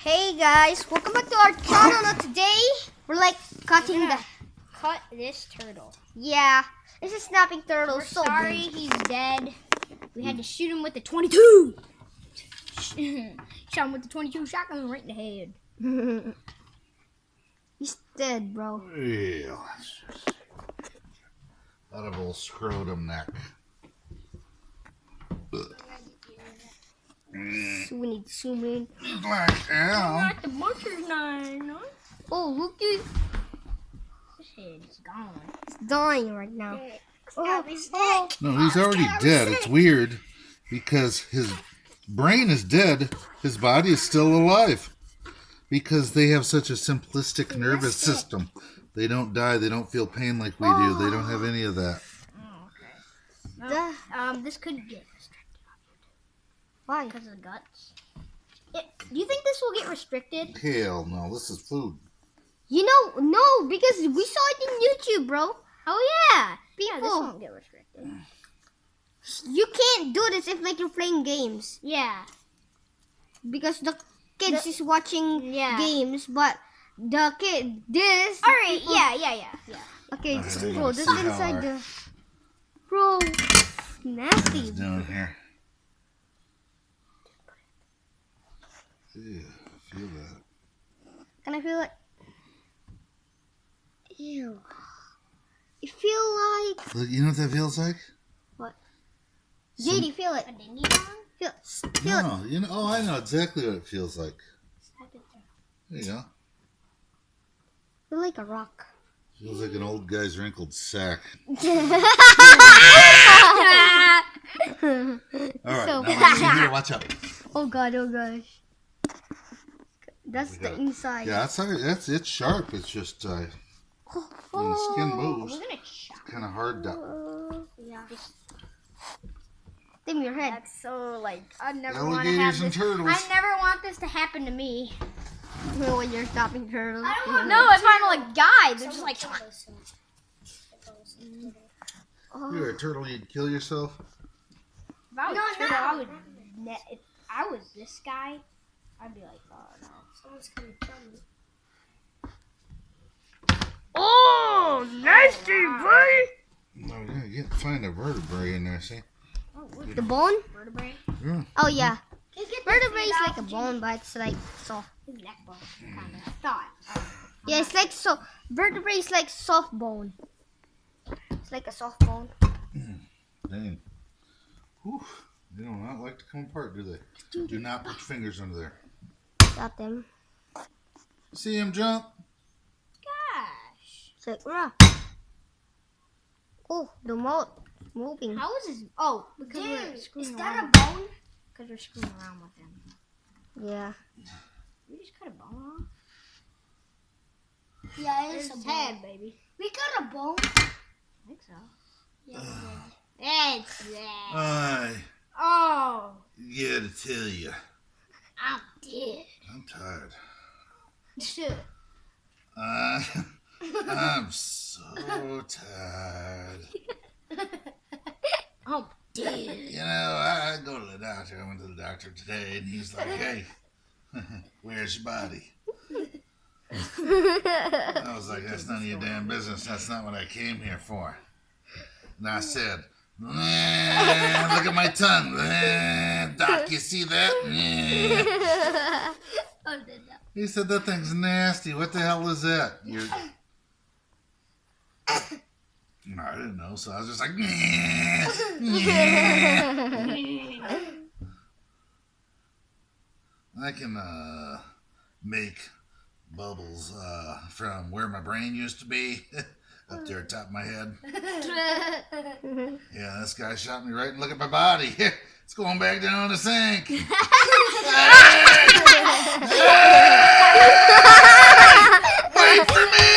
Hey guys, welcome back to our channel. Now today we're like cutting the cut this turtle. Yeah, it's a snapping turtle. We're so sorry big. He's dead. We had to shoot him with the 22. Shot him with the 22 shotgun right in the head. He's dead, bro. Yeah, out of old scrotum neck. So we need to zoom in. Like the butcher's knife. Oh, look at His head's gone. it's dying right now. Oh, his neck. No, he's already dead. It's weird because his brain is dead. His body is still alive because they have such a simplistic nervous system. They don't die. They don't feel pain like we do. They don't have any of that. Oh, okay. Well, this could get restricted. Why? Because of the guts. Do you think this will get restricted? Hell no, this is food. You know, no, because we saw it in YouTube, bro. Oh yeah. People, Yeah, this won't get restricted. you can't do this if like you're playing games Yeah. because the kids is watching games, but the kid this. All right. people- Yeah. Okay, Okay, bro, let's this see is how inside our- the. Bro, nasty. What's down here? Yeah, feel that. Can I feel it? Ew. It feel like. Look, you know what that feels like? What? JD, feel it. A dingy dong? Feel it. No, you know. Oh, I know exactly what it feels like. There you go. Feel like a rock. Feels like an old guy's wrinkled sack. All right, So- now let's see here. Watch out. Oh god, oh gosh. That's the inside. Yeah, it's sharp. It's just when the skin moves, We're gonna chop. kind of hard to. Yeah. Stim your head. That's so like I never want to have Alligators and this. turtles. I never want this to happen to me. When you're stopping turtles. No, if I'm like guy, they're just like. Oh. You're a turtle. You'd kill yourself. If I was No, a turtle, no. I would. If I was this guy, I'd be like, oh no, someone's gonna kill me. Oh, nasty, boy. No, yeah, you have to find a vertebrae in there. See? Oh, what The bone? vertebrae? Yeah. Oh yeah. Can you get Vertebrae is like a bone, but it's like soft. his neck bone, kind of. I thought. Yeah, it's like so. Vertebrae is like soft bone. It's like a soft bone. Dang. Whew. They do not like to come apart, do they? Do not put your fingers under there. Got them. See him jump? Gosh. It's like, rah. Oh, the mouth moving. How is this? Oh, because we're Dude, screwing is that around. a bone? Because we're screwing around with him. Yeah. We just cut a bone off. Yeah, There's his head, baby. We got a bone. I think so. Yeah. It's that. I Oh, gotta tell you, I'm dead. I'm tired. Shit. I'm so tired. I'm dead. You know, I go to the doctor. I went to the doctor today, and he's like, "Hey, where's your body?" I was like, "That's none of your damn business. That's not what I came here for." And I said, "Look at my tongue. Doc, you see that?" He said, "That thing's nasty. What the hell is that?" No, I didn't know, so I was just like, I can make bubbles from where my brain used to be, up there top of my head. Yeah, this guy shot me right and look at my body. It's going back down the sink. Hey! Wait for me!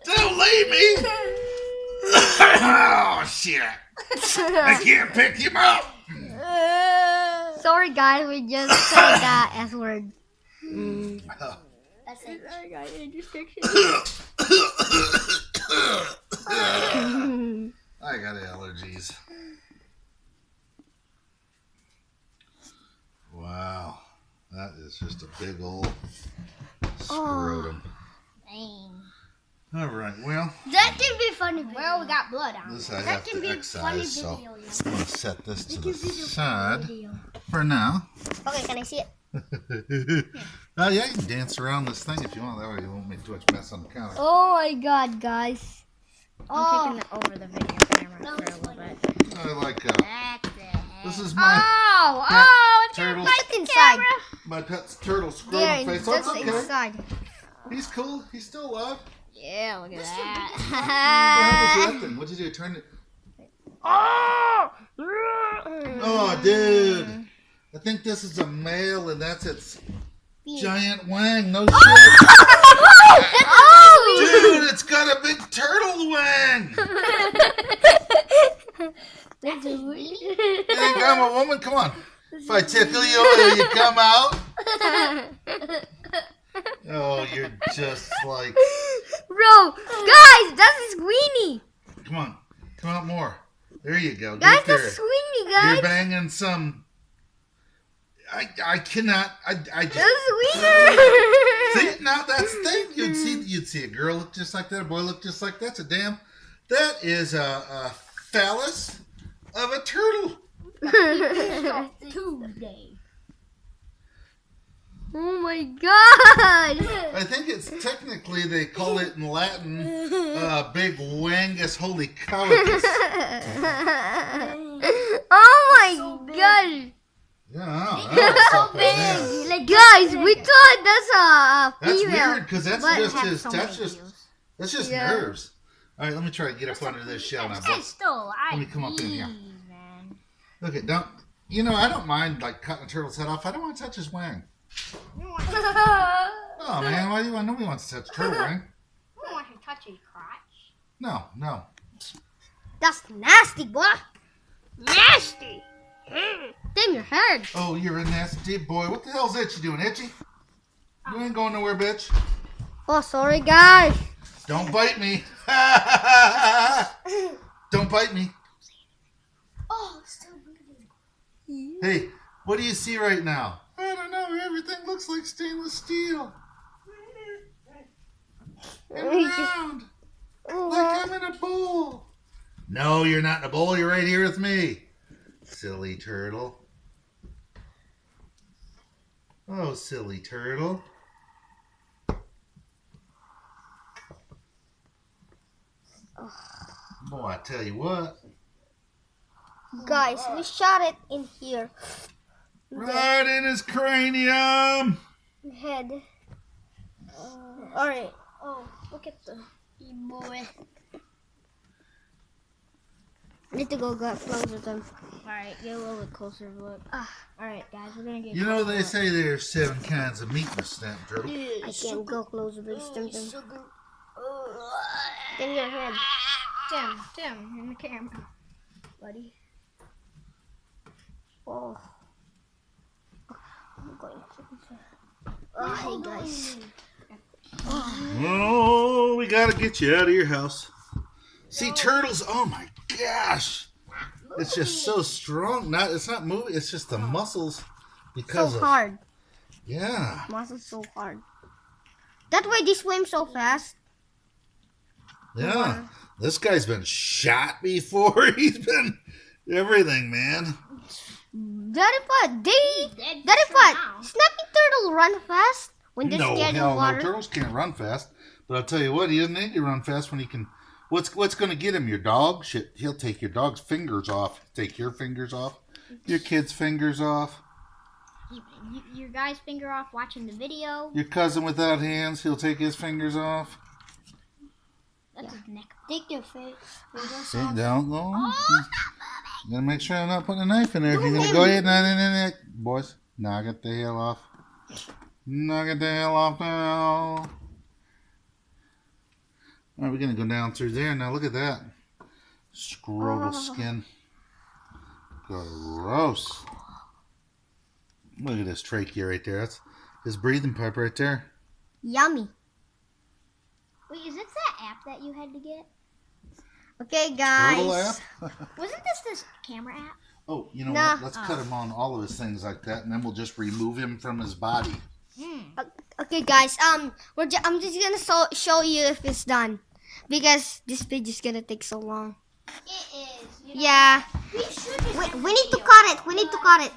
Don't leave me! Oh, shit. I can't pick him up. Sorry, guys. We just said that S word. That's it. I got intersection. I got allergies. Wow. That It's just a big old scrotum. Dang. All right, well. That can be funny. Well, we got blood on This it. I That have can to be a funny excise, so video. I'm going to set this to the side for now. Okay, can I see it? Oh, yeah, you can dance around this thing if you want. That way you won't make too much mess on the counter. Oh my god, guys. I'm taking it over the video camera for a little bit. I like, That's it. this is my It's turtle. Right inside. My pet's turtle There, scrotum face. Oh, it's just okay. inside. He's cool. He's still alive. Yeah, look at What the hell that. was that thing? What'd you do? Turn it. Oh! Oh, dude. I think this is a male, and that's its giant wang. No shit. Oh! Dude, it's got a big turtle wang. You think I'm a woman? Come on. If I tickle you, will you come out? Oh, you're just like... Bro, guys, that's a Sweeney. Come on. Come out more. There you go. Guys, Get there. that's Sweeney, You're guys. banging some... I cannot... I just... That's Wiener. See, now that's the thing. You'd see a girl look just like that, a boy look just like that. It's a damn... That is a phallus of a turtle. Tuesday. Oh my god. I think it's technically, they call it in Latin, big wangus holy cowardice. Oh my god. Yeah, that's so big. Like, guys, we thought that's a That's female. weird, because that's but just have his, so that's many just, views. that's just Yeah. nerves. All right, let me try to get up under this shell now. It's still alive. Let me come up in here. Man. Okay, don't, I don't mind, like, cutting a turtle's head off. I don't want to touch his wang. Oh, man, why do you want, nobody wants to touch a turtle wang. I don't want to touch his crotch. No. That's nasty, boy. Nasty. Damn your head. Oh, you're a nasty boy. What the hell's Itchy doing, Itchy? You ain't going nowhere, bitch. Oh, sorry, guys. Don't bite me. Don't bite me. Oh, still breathing. Hey, what do you see right now? I don't know. Everything looks like stainless steel. And round. Like I'm in a bowl. No, you're not in a bowl. You're right here with me. Silly turtle. Oh, silly turtle. Boy, I tell you what. Guys, we shot it in here. Right in his cranium. Head. Alright. Oh, look at the boy. Need to go get closer to him. Alright, get a little bit closer look. Alright, guys, we're gonna get You know, they closer say there's 7 kinds of meat in a snap turtle. I can't go closer, but it's tempting. In your head. Tim, in the camera, buddy. Oh. I'm going. Oh, hey guys. Oh, we gotta get you out of your house. See, turtles, oh my gosh. It's just so strong. It's not moving, it's just the muscles because So of... hard. Yeah. Muscles so hard. That way they swim so fast. Yeah. This guy's been shot before. He's been everything, man. Daddy what? Snapping turtle run fast when they're scared hell of water. no. Turtles can't run fast. But I'll tell you what, he doesn't need to run fast when he can... What's going to get him? Your dog? Shit, he'll take your dog's fingers off. Take your fingers off. Your kid's fingers off. Your guy's finger off watching the video. Your cousin without hands, he'll take his fingers off. That's his neck. Take your face. Sit down, go. Gotta make sure I'm not putting a knife in there. If you're gonna go ahead, boys, knock it the hell off. Knock it the hell off now. Alright, we're gonna go down through there. Now look at that. Scrotal skin. Gross. Look at this trachea right there. That's his breathing pipe right there. Yummy. Wait, is this that app that you had to get? Okay, Turtle guys. app? Wasn't this camera app? Oh, you know what? Let's cut him on all of his things like that, and then we'll just remove him from his body. Okay, guys. I'm just gonna show you if it's done, because this page is gonna take so long. It is. Yeah. We should. We need to cut it. We need to cut it.